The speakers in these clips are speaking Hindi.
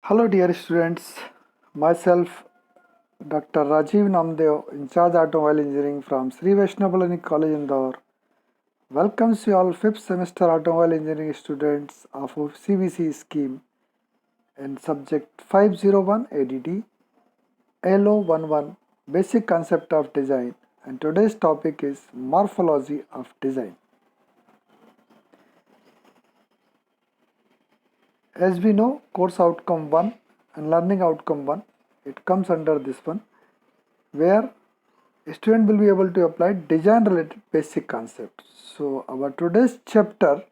Hello, dear students. Myself, Dr. Rajiv Namdev, in charge automobile engineering from Sri Vaishnav Balani College, Indore, welcomes you all 5th semester automobile engineering students of CVC scheme in subject 501 ADD LO11 Basic Concept of Design, and today's topic is Morphology of Design. As we know, course outcome 1 and learning outcome 1, it comes under this one, where a student will be able to apply design related basic concepts. So our today's chapter,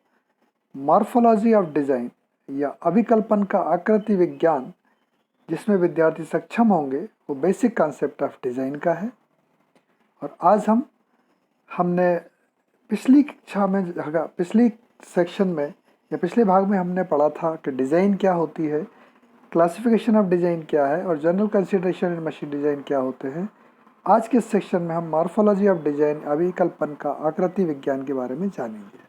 Morphology of Design या अभिकल्पन का आकृति विज्ञान, जिसमें विद्यार्थी सक्षम होंगे, वो बेसिक कॉन्सेप्ट ऑफ डिज़ाइन का है। और आज हमने पिछली कक्षा में पिछली सेक्शन में या पिछले भाग में हमने पढ़ा था कि डिज़ाइन क्या होती है, क्लासिफिकेशन ऑफ डिज़ाइन क्या है और general consideration in machine design क्या होते हैं। आज के सेक्शन में हम मॉर्फोलॉजी ऑफ डिज़ाइन अभिकल्पन का आकृति विज्ञान के बारे में जानेंगे।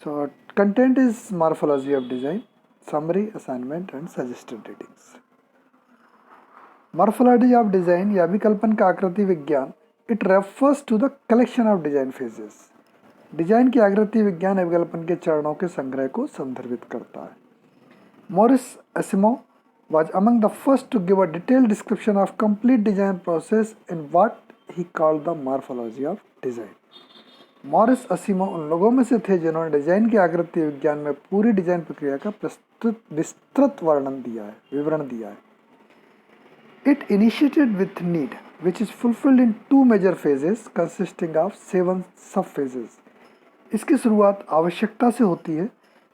So content is morphology of design, summary, assignment and suggested readings. Morphology of design या अभिकल्पन का आकृति विज्ञान, it refers to the collection of design phases. Design की आकृति विज्ञान अभिकल्पन के चरणों के संग्रह को संदर्भित करता है। Morris Asimov was among the first to give a detailed description of complete design process in what he called the morphology of design. Morris Asimov उन लोगों में से थे जिन्होंने डिज़ाइन की आकृति विज्ञान में पूरी डिज़ाइन प्रक्रिया का विस्तृत विवरण दिया है। It initiated with need, which is fulfilled in 2 major phases consisting of 7 sub-phases. इसकी शुरुआत आवश्यकता से होती है,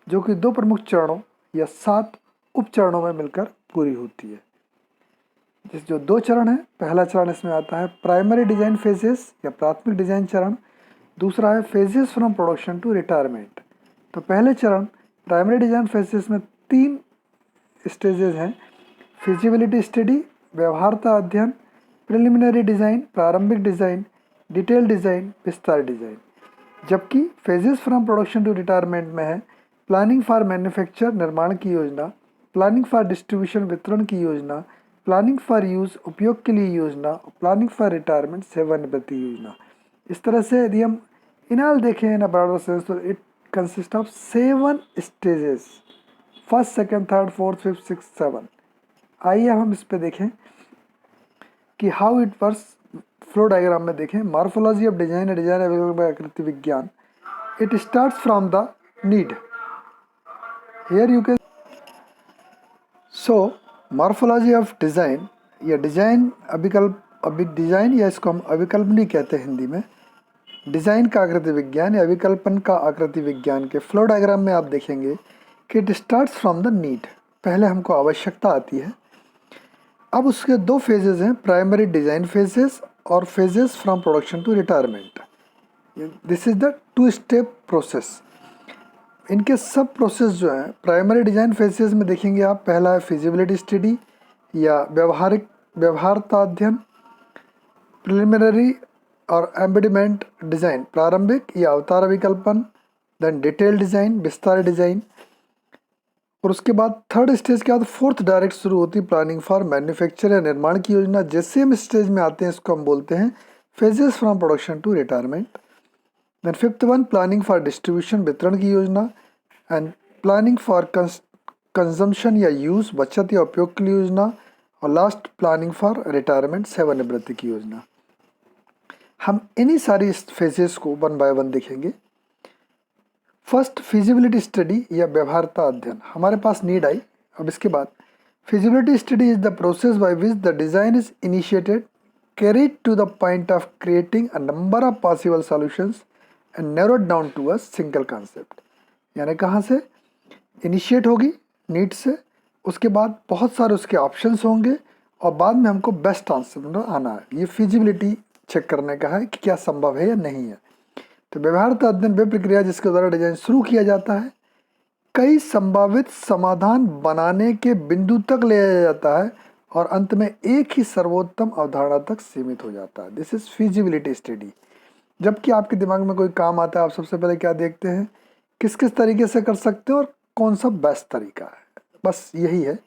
जो कि 2 प्रमुख चरणों या 7 उप चरणों में मिलकर पूरी होती है। जो 2 चरण है, पहला चरण इसमें आता है प्राइमरी डिज़ाइन फेजेस या प्राथमिक डिज़ाइन चरण, दूसरा है phases from production to retirement. तो पहले चरण प्राइमरी डिज़ाइन फेजेस में 3 स्टेजेस हैं: फिजिबिलिटी स्टडी, व्यवहार्यता अध्ययन, प्रिलिमिनरी डिज़ाइन, प्रारंभिक डिज़ाइन, डिटेल डिज़ाइन, विस्तार डिज़ाइन। जबकि phases from production to retirement में है प्लानिंग फॉर मैन्युफैक्चर, निर्माण की योजना, प्लानिंग फॉर डिस्ट्रीब्यूशन, वितरण की योजना, प्लानिंग फॉर यूज़, उपयोग के लिए योजना, प्लानिंग फॉर रिटायरमेंट, सेवानिवृत्ति योजना। इस तरह से यदि हम इनाल देखें इन ब्रॉडर सेंस, तो it consist of 7 stages, first, second, third, fourth, fifth, six, 7। आइए हम इस पे देखें कि how it works. Flow diagram में देखें, मॉर्फोलॉजी ऑफ डिज़ाइन, डिज़ाइन आकृति विज्ञान, it starts from the need. Here you can morphology of design या डिज़ाइन डिज़ाइन या इसको हम अभिकल्पनी कहते हैं हिंदी में। डिज़ाइन का आकृति विज्ञान या अभिकल्पन का आकृति विज्ञान के फ्लो डायग्राम में आप देखेंगे कि it starts from the need. पहले हमको आवश्यकता आती है। अब उसके 2 फेजेस हैं, प्राइमरी डिज़ाइन फेजेस और phases from production to retirement. This is the 2 step process. इनके सब प्रोसेस जो हैं प्राइमरी डिज़ाइन फेजेस में देखेंगे आप, पहला है फिजिबिलिटी स्टडी या व्यवहार्यता अध्ययन, प्रिलिमिनरी और एम्बेडिमेंट डिज़ाइन, प्रारंभिक या अवतार अभिकल्पन, देन डिटेल डिज़ाइन, विस्तार डिज़ाइन, और उसके बाद थर्ड स्टेज के बाद फोर्थ डायरेक्ट शुरू होती है प्लानिंग फॉर मैन्युफैक्चर या निर्माण की योजना। जैसे हम स्टेज में आते हैं इसको हम बोलते हैं phases from production to retirement. Then fifth one planning for distribution, वितरण की योजना, एंड प्लानिंग फॉर कंजम्पशन या यूज़, बचत या उपयोग की योजना, और लास्ट प्लानिंग फॉर रिटायरमेंट, सेवानिवृत्ति की योजना। हम इन्हीं सारी फेजेस को 1 बाय 1 देखेंगे। फर्स्ट, फिजिबिलिटी स्टडी या व्यवहार्यता अध्ययन। हमारे पास नीड आई। अब इसके बाद feasibility study is the process by which the design is initiated, carried to the point of creating a number of possible solutions and narrowed down to a single concept। यानी कहाँ से इनिशिएट होगी, नीड से, उसके बाद बहुत सारे उसके ऑप्शंस होंगे और बाद में हमको बेस्ट आंसर आना है। ये फिजिबिलिटी चेक करने का है कि क्या संभव है या नहीं है। तो व्यवहार्यता अध्ययन वे प्रक्रिया जिसके द्वारा डिज़ाइन शुरू किया जाता है, कई संभावित समाधान बनाने के बिंदु तक ले जाया जाता है और अंत में एक ही सर्वोत्तम अवधारणा तक सीमित हो जाता है। This is feasibility study. जबकि आपके दिमाग में कोई काम आता है, आप सबसे पहले क्या देखते हैं, किस किस तरीके से कर सकते हो और कौन सा बेस्ट तरीका है। बस यही है।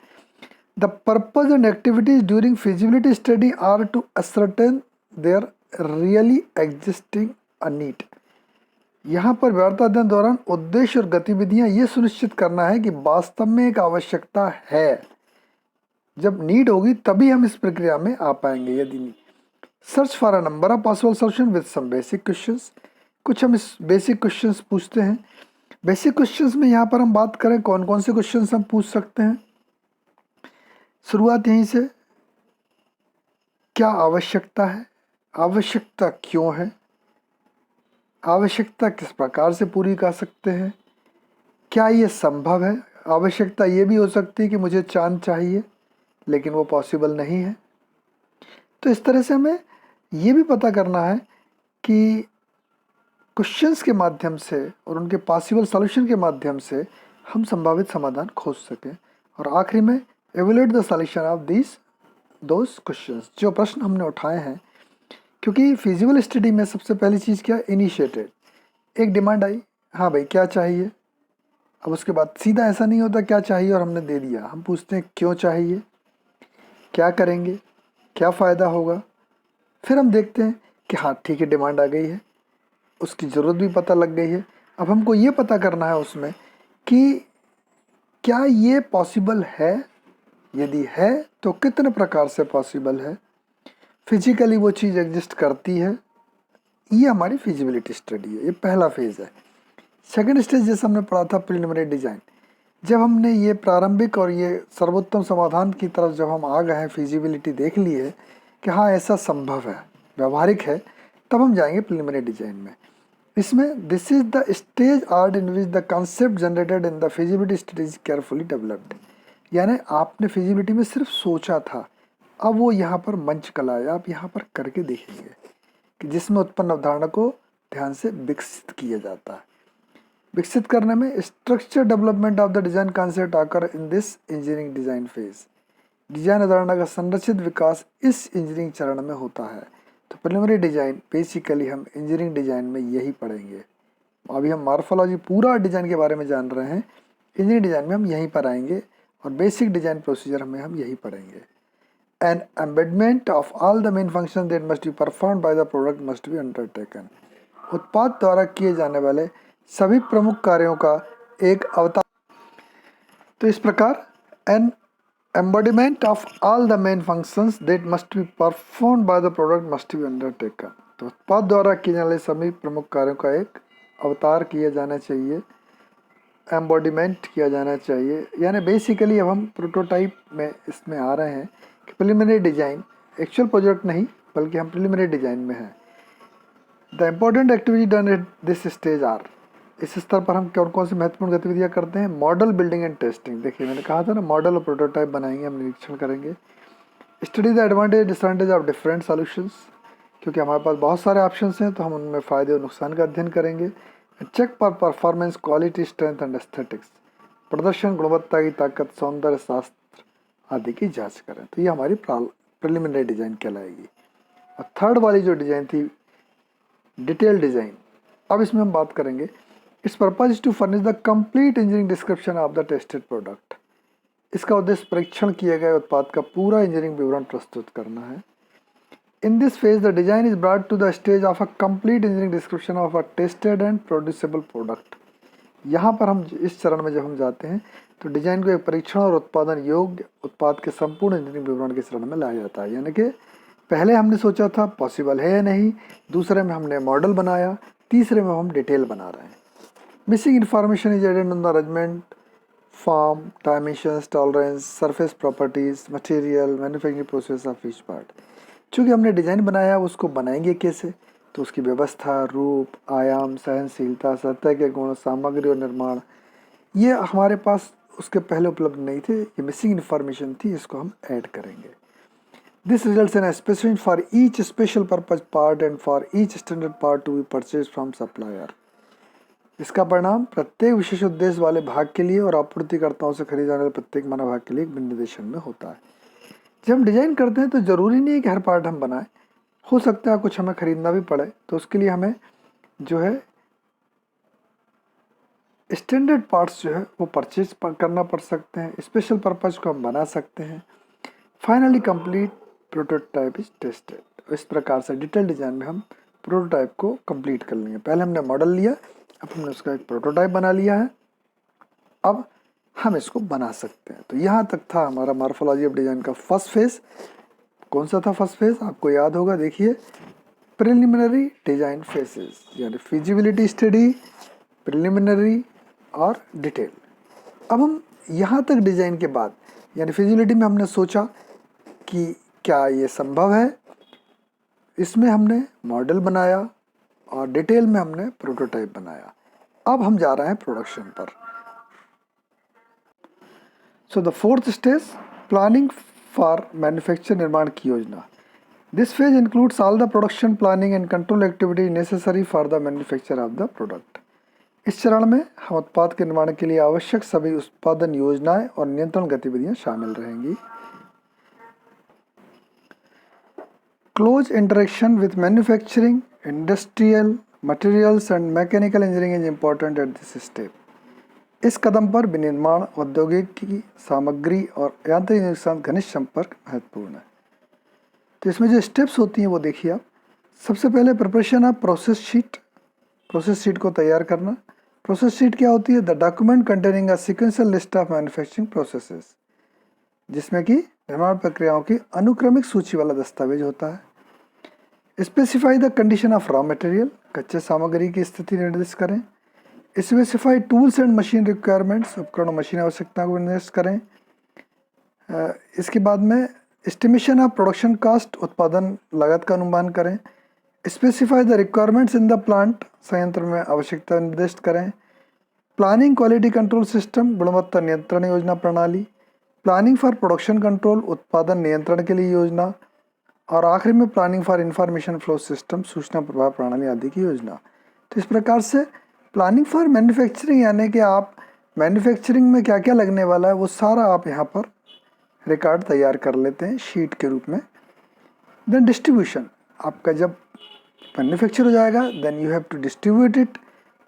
The purpose and activities during feasibility study are to ascertain there really existing a need. यहाँ पर व्यवहार अध्ययन दौरान उद्देश्य और गतिविधियाँ ये सुनिश्चित करना है कि वास्तव में एक आवश्यकता है। जब नीड होगी तभी हम इस प्रक्रिया में आ पाएंगे, यदि नहीं। Search for a number of possible solution with some basic questions. कुछ हम इस बेसिक क्वेश्चंस पूछते हैं। बेसिक क्वेश्चंस में यहाँ पर हम बात करें कौन कौन से क्वेश्चंस हम पूछ सकते हैं। शुरुआत यहीं से, क्या आवश्यकता है, आवश्यकता क्यों है, आवश्यकता किस प्रकार से पूरी कर सकते हैं, क्या ये संभव है। आवश्यकता ये भी हो सकती है कि मुझे चांद चाहिए लेकिन वो पॉसिबल नहीं है। तो इस तरह से हमें ये भी पता करना है कि क्वेश्चंस के माध्यम से और उनके पॉसिबल सॉल्यूशन के माध्यम से हम संभावित समाधान खोज सकें। और आखिरी में evaluate the solution of these those questions, जो प्रश्न हमने उठाए हैं। क्योंकि फिजिबल स्टडी में सबसे पहली चीज़ क्या, इनिशिएटेड। एक डिमांड आई, हाँ भाई क्या चाहिए। अब उसके बाद सीधा ऐसा नहीं होता क्या चाहिए और हमने दे दिया। हम पूछते हैं क्यों चाहिए, क्या करेंगे, क्या फ़ायदा होगा। फिर हम देखते हैं कि हाँ ठीक है, डिमांड आ गई है, उसकी ज़रूरत भी पता लग गई है। अब हमको ये पता करना है उसमें कि क्या ये पॉसिबल है, यदि है तो कितने प्रकार से पॉसिबल है, फिजिकली वो चीज़ एग्जिस्ट करती है। ये हमारी फिजिबिलिटी स्टडी है, ये पहला फेज़ है। सेकंड स्टेज जैसे हमने पढ़ा था प्रिलिमिनरी डिज़ाइन। जब हमने ये प्रारंभिक और ये सर्वोत्तम समाधान की तरफ जब हम आ गए हैं, फिजिबिलिटी देख ली है कि हाँ ऐसा संभव है, व्यवहारिक है, तब हम जाएंगे प्रिलिमिनरी डिज़ाइन में। इसमें this is the stage art in which the concept generated in the feasibility study is carefully developed. यानी आपने फिजिबिलिटी में सिर्फ सोचा था, अब वो यहाँ पर मंच कला है, आप यहाँ पर करके देखेंगे कि जिसमें उत्पन्न अवधारणा को ध्यान से विकसित किया जाता है। विकसित करने में structure development of the design concept आकर in this engineering design phase. Design अवधारणा का संरचित विकास इस इंजीनियरिंग चरण में होता है। तो प्रिलिमिनरी डिजाइन बेसिकली हम इंजीनियरिंग डिजाइन में यही पढ़ेंगे। अभी हम मॉर्फोलॉजी पूरा डिजाइन के बारे में जान रहे हैं, इंजीनियरिंग डिजाइन में हम यहीं पर आएंगे और बेसिक डिजाइन प्रोसीजर में हम यही पढ़ेंगे। An embedment of all the main function that must be performed by the product must be undertaken. उत्पाद द्वारा किए जाने वाले सभी प्रमुख कार्यों का एक अवतार। तो इस प्रकार N embodiment of all the main functions that must be performed by the product must be undertaken। तो उत्पाद द्वारा किए जाने वाले सभी प्रमुख कार्यों का एक अवतार किया जाना चाहिए, एम्बॉडीमेंट किया जाना चाहिए। यानी बेसिकली अब हम प्रोटोटाइप में इसमें आ रहे हैं कि प्रिलिमिनरी डिजाइन, एक्चुअल प्रोजेक्ट नहीं बल्कि हम प्रिलिमिनरी डिजाइन में हैं। The important activity done at this stage are. इस स्तर पर हम कौन कौन सी महत्वपूर्ण गतिविधियां करते हैं। Model building and testing. देखिए मैंने कहा था ना, मॉडल और प्रोटोटाइप बनाएंगे, हम निरीक्षण करेंगे। Study the advantage disadvantage of different solutions. क्योंकि हमारे पास बहुत सारे ऑप्शंस हैं तो हम उनमें फ़ायदे और नुकसान का अध्ययन करेंगे। Check for performance, quality, strength and aesthetics. प्रदर्शन, गुणवत्ता की ताकत, सौंदर्य शास्त्र आदि की जाँच करें। तो ये हमारी प्रिलिमिनरी डिज़ाइन कहलाएगी। और थर्ड वाली जो डिज़ाइन थी डिटेल डिज़ाइन, अब इसमें हम बात करेंगे। Its purpose is to furnish the complete engineering description of the tested product. इसका उद्देश्य परीक्षण किए गए उत्पाद का पूरा इंजीनियरिंग विवरण प्रस्तुत करना है। In this phase the design is brought to the stage of a complete engineering description of a tested and producible product. यहाँ पर हम इस चरण में जब हम जाते हैं तो डिजाइन को एक परीक्षण और उत्पादन योग्य उत्पाद के संपूर्ण इंजीनियरिंग विवरण के चरण में लाया जाता है। यानी कि पहले हमने सोचा था पॉसिबल है या नहीं, दूसरे में हमने मॉडल बनाया, तीसरे में हम डिटेल बना रहे हैं। Missing information is added on the arrangement, form, dimensions, tolerance, surface properties, material, manufacturing process of each part. चूँकि हमने डिज़ाइन बनाया, उसको बनाएंगे कैसे, तो उसकी व्यवस्था, रूप, आयाम, सहनशीलता, सतह के गुण, सामग्री और निर्माण, ये हमारे पास उसके पहले उपलब्ध नहीं थे। ये मिसिंग इन्फॉर्मेशन थी, इसको हम ऐड करेंगे। This results in specification for each special purpose part and for each standard part to be purchase from supplier. इसका परिणाम प्रत्येक विशेष उद्देश्य वाले भाग के लिए और आपूर्तिकर्ताओं से खरीदे जाने वाले प्रत्येक मानव भाग के लिए एक विनिर्देशन में होता है। जब हम डिजाइन करते हैं तो ज़रूरी नहीं है कि हर पार्ट हम बनाएं, हो सकता है कुछ हमें खरीदना भी पड़े, तो उसके लिए हमें जो है स्टैंडर्ड पार्ट्स जो है वो परचेज करना पड़ सकते हैं, स्पेशल पर्पज को हम बना सकते हैं। Finally complete prototype is tested. इस प्रकार से डिटेल डिजाइन में हम प्रोटोटाइप को कंप्लीट कर लेंगे। पहले हमने मॉडल लिया, अब हमने उसका एक प्रोटोटाइप बना लिया है, अब हम इसको बना सकते हैं। तो यहाँ तक था हमारा मॉर्फोलॉजी ऑफ डिजाइन का फर्स्ट फेज। कौन सा था फर्स्ट फेज, आपको याद होगा, देखिए, प्रिलिमिनरी डिजाइन फेजेस, यानी फिजिबिलिटी स्टडी, प्रिलिमिनरी और डिटेल। अब हम यहाँ तक डिजाइन के बाद, यानी फिजिबिलिटी में हमने सोचा कि क्या ये संभव है, इसमें हमने मॉडल बनाया, और डिटेल में हमने प्रोटोटाइप बनाया। अब हम जा रहे हैं प्रोडक्शन पर। So the fourth stage, planning for manufacture, निर्माण की योजना। This phase includes all the production planning and control activity necessary for the manufacture of the product. इस चरण में हम उत्पाद के निर्माण के लिए आवश्यक सभी उत्पादन योजनाएं और नियंत्रण गतिविधियां शामिल रहेंगी। Close interaction with manufacturing, industrial, materials and mechanical engineering is important at this step. इस कदम पर विनिर्माण, औद्योगिकी सामग्री और यांत्रिक के साथ घनिष्ठ संपर्क महत्वपूर्ण है। तो इसमें जो स्टेप्स होती हैं वो देखिए आप। सबसे पहले preparation of process sheet, process sheet को तैयार करना। प्रोसेस शीट क्या होती है, the document containing a sequential list of manufacturing processes, जिसमें कि निर्माण प्रक्रियाओं की अनुक्रमिक सूची वाला दस्तावेज होता है। Specify the condition of raw material, कच्चे सामग्री की स्थिति निर्दिष्ट करें। Specify tools and machine requirements, उपकरण और मशीन आवश्यकता को निर्दिष्ट करें। इसके बाद में एस्टिमेशन ऑफ प्रोडक्शन कॉस्ट, उत्पादन लागत का अनुमान करें। Specify the requirements in the plant, संयंत्र में आवश्यकता निर्दिष्ट करें। प्लानिंग क्वालिटी कंट्रोल सिस्टम, गुणवत्ता नियंत्रण योजना प्रणाली। प्लानिंग फॉर प्रोडक्शन कंट्रोल, उत्पादन नियंत्रण के लिए योजना। और आखिर में planning for information flow system, सूचना प्रवाह प्रणाली आदि की योजना। तो इस प्रकार से प्लानिंग फॉर मैन्युफैक्चरिंग, यानी कि आप मैन्युफैक्चरिंग में क्या क्या लगने वाला है वो सारा आप यहाँ पर रिकॉर्ड तैयार कर लेते हैं शीट के रूप में। देन डिस्ट्रीब्यूशन, आपका जब मैन्युफैक्चर हो जाएगा then you have to distribute it.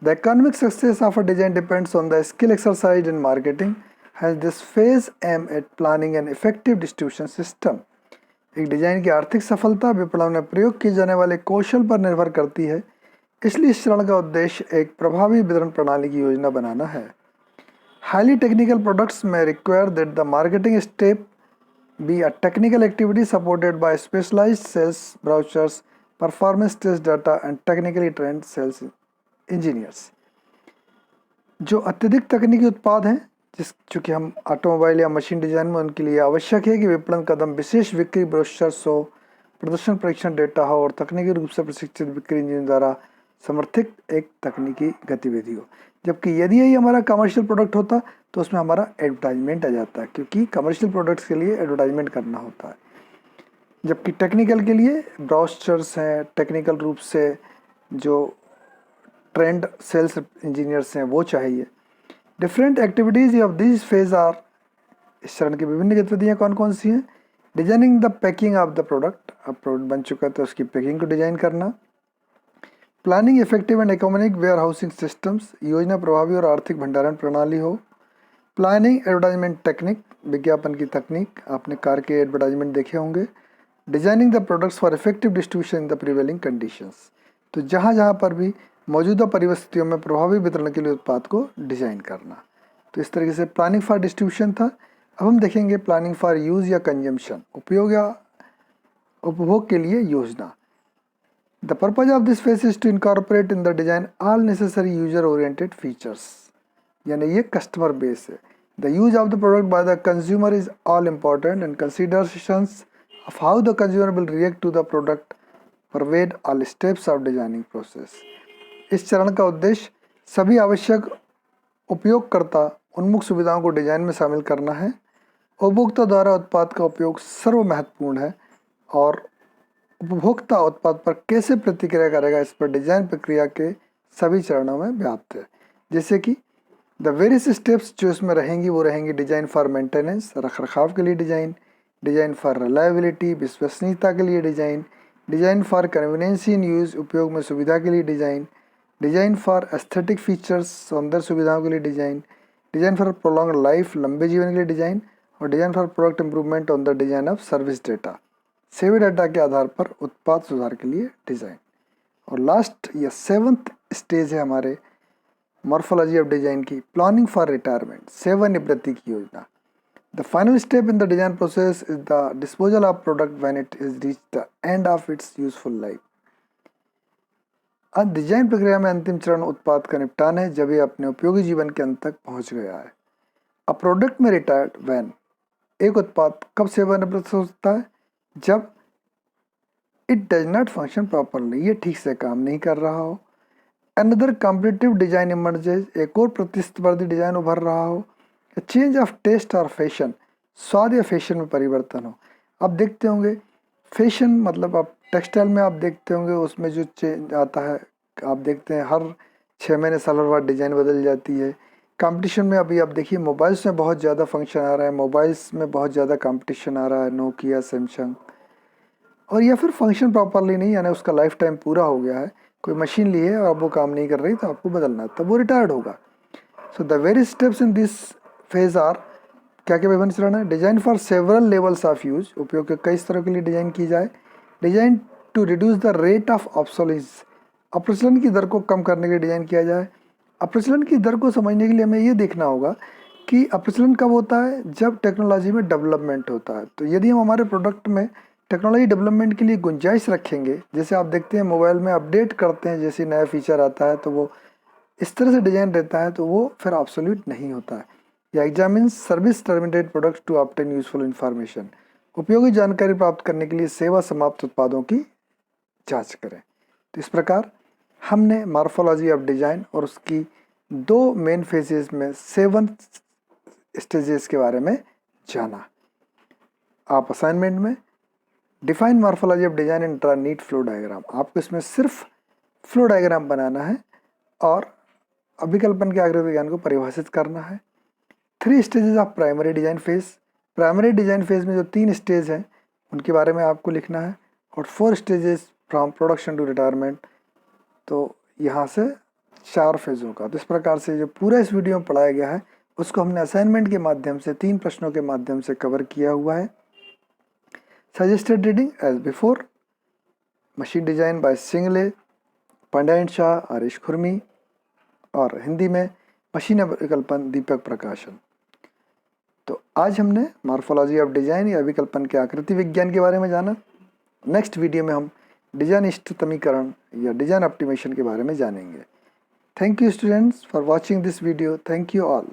The economic success of a design depends on the skill exercise in marketing, has this phase aim at planning and effective distribution system. एक डिजाइन की आर्थिक सफलता विपणन में प्रयोग किए जाने वाले कौशल पर निर्भर करती है, इसलिए इस चरण का उद्देश्य एक प्रभावी वितरण प्रणाली की योजना बनाना है। हाईली टेक्निकल प्रोडक्ट्स में require that the marketing step be a technical activity supported by specialised sales brochures, performance test data and technically trained sales engineers. जो अत्यधिक तकनीकी उत्पाद हैं, चूँकि हम ऑटोमोबाइल या मशीन डिजाइन में, उनके लिए आवश्यक है कि विपणन कदम विशेष बिक्री ब्रोशर्स हो, प्रदर्शन परीक्षण डेटा हो और तकनीकी रूप से प्रशिक्षित बिक्री इंजीनियर द्वारा समर्थित एक तकनीकी गतिविधि हो। जबकि यदि यही हमारा कमर्शियल प्रोडक्ट होता तो उसमें हमारा एडवर्टाइजमेंट आ जाता है, क्योंकि कमर्शियल प्रोडक्ट्स के लिए एडवर्टाइजमेंट करना होता है। जबकि टेक्निकल के लिए ब्रोशर्स हैं, टेक्निकल रूप से जो ट्रेंड सेल्स इंजीनियर्स हैं वो चाहिए। Different activities of this phase are, इस चरण की विभिन्न गतिविधियाँ कौन कौन सी हैं। Designing the packing of the product, अब प्रोडक्ट बन चुका है तो उसकी पैकिंग को डिजाइन करना। Planning effective and economic warehousing systems, योजना प्रभावी और आर्थिक भंडारण प्रणाली हो। प्लानिंग एडवर्टाइजमेंट टेक्निक, विज्ञापन की तकनीक, आपने कार के एडवर्टाइजमेंट देखे होंगे। Designing the products for effective distribution in the prevailing conditions, तो जहाँ जहाँ पर भी मौजूदा परिस्थितियों में प्रभावी वितरण के लिए उत्पाद को डिजाइन करना। तो इस तरीके से प्लानिंग फॉर डिस्ट्रीब्यूशन था। अब हम देखेंगे प्लानिंग फॉर यूज़ या कंजम्पशन, उपयोग या उपभोग के लिए योजना। The purpose of this phase is to incorporate in the design all necessary user oriented features, यानी ये कस्टमर बेस है। The use of the product by the consumer is all important and considerations of how the consumer will react to the product pervade all steps of designing process. इस चरण का उद्देश्य सभी आवश्यक उपयोगकर्ता उन्मुख सुविधाओं को डिजाइन में शामिल करना है। उपभोक्ता द्वारा उत्पाद का उपयोग सर्व महत्वपूर्ण है और उपभोक्ता उत्पाद पर कैसे प्रतिक्रिया करेगा इस पर डिजाइन प्रक्रिया के सभी चरणों में व्याप्त है। जैसे कि द वेरियस स्टेप्स जो इसमें रहेंगी वो रहेंगी डिजाइन फॉर मेंटेनेंस, रख रखाव के लिए डिजाइन, डिजाइन फॉर रिलायबिलिटी, विश्वसनीयता के लिए design, design for convenience in use, उपयोग में सुविधा के लिए design, design for aesthetic features, सौंदर्य सुविधाओं के लिए design, design for prolong life, लंबे जीवन के लिए डिजाइन, और design for product improvement on the design of service data, सेवी डाटा के आधार पर उत्पाद सुधार के लिए डिजाइन। और लास्ट या 7th स्टेज है हमारे मॉर्फोलॉजी ऑफ डिजाइन की, प्लानिंग फॉर रिटायरमेंट, सेवानिवृत्ति की योजना। The final step in the design process is the disposal of product when it is reach the end of its useful life. अब डिजाइन प्रक्रिया में अंतिम चरण उत्पाद का निपटान है जब ये अपने उपयोगी जीवन के अंत तक पहुंच गया है। अ प्रोडक्ट में रिटायर्ड व्हेन, एक उत्पाद कब सेवानिवृत्त हो सकता है? जब it does not function properly, ये ठीक से काम नहीं कर रहा हो। अनदर कॉम्पिटिटिव डिजाइन इमर्जेज, एक और प्रतिस्पर्धी डिजाइन उभर रहा हो। चेंज ऑफ टेस्ट और फैशन, स्वाद या फैशन में परिवर्तन हो। आप देखते होंगे फैशन मतलब आप टेक्सटाइल में आप देखते होंगे उसमें जो चेंज आता है, आप देखते हैं हर 6 महीने साल भर बाद डिज़ाइन बदल जाती है। कंपटीशन में अभी आप देखिए मोबाइल्स में बहुत ज़्यादा फंक्शन आ रहा है, मोबाइल्स में बहुत ज़्यादा कंपटीशन आ रहा है, नोकिया, सैमसंग। और या फिर फंक्शन प्रॉपरली नहीं, यानी उसका लाइफ टाइम पूरा हो गया है, कोई मशीन ली है और अब वो काम नहीं कर रही तो आपको बदलना है, तब वो रिटायर्ड होगा। So the very steps in this phase are, क्या क्या विभिन्न चरण है? Design for several levels of use, उपयोग के कई स्तरों के लिए डिजाइन की जाए। Design to reduce the rate of obsolescence, अप्रचलन की दर को कम करने के लिए डिजाइन किया जाए। अप्रचलन की दर को समझने के लिए हमें ये देखना होगा कि अप्रचलन कब होता है? जब टेक्नोलॉजी में डेवलपमेंट होता है। तो यदि हम हमारे प्रोडक्ट में टेक्नोलॉजी डेवलपमेंट के लिए गुंजाइश रखेंगे, जैसे आप देखते हैं मोबाइल में अपडेट करते हैं, जैसे नया फीचर आता है तो वो इस तरह से डिजाइन रहता है तो वो फिर ऑब्सोल्यूट नहीं होता है। या examines service terminated products to obtain useful information, उपयोगी जानकारी प्राप्त करने के लिए सेवा समाप्त उत्पादों की जांच करें। तो इस प्रकार हमने मॉर्फोलॉजी ऑफ डिजाइन और उसकी 2 मेन फेजेस में 7 स्टेजेस के बारे में जाना। आप असाइनमेंट में define morphology of design in draw neat flow diagram, आपको इसमें सिर्फ फ्लो डायग्राम बनाना है और अभिकल्पन के आकृति विज्ञान को परिभाषित करना है। 3 stages of primary design phase, primary design phase में जो 3 स्टेज हैं उनके बारे में आपको लिखना है। और 4 stages from production to retirement, तो यहाँ से 4 फेजों का। तो इस प्रकार से जो पूरा इस वीडियो में पढ़ाया गया है उसको हमने असाइनमेंट के माध्यम से 3 प्रश्नों के माध्यम से कवर किया हुआ है। Suggested reading as before, machine design by सिंगले, पांड्या एंड शाह, आरिश खुरमी, और हिंदी में मशीन अभिकल्पन, दीपक प्रकाशन। तो आज हमने मॉर्फोलॉजी ऑफ डिजाइन या अभिकल्पन के आकृति विज्ञान के बारे में जाना। नेक्स्ट वीडियो में हम डिजाइन इष्टतमीकरण या डिजाइन ऑप्टिमेशन के बारे में जानेंगे। Thank you students for watching this video. Thank you all.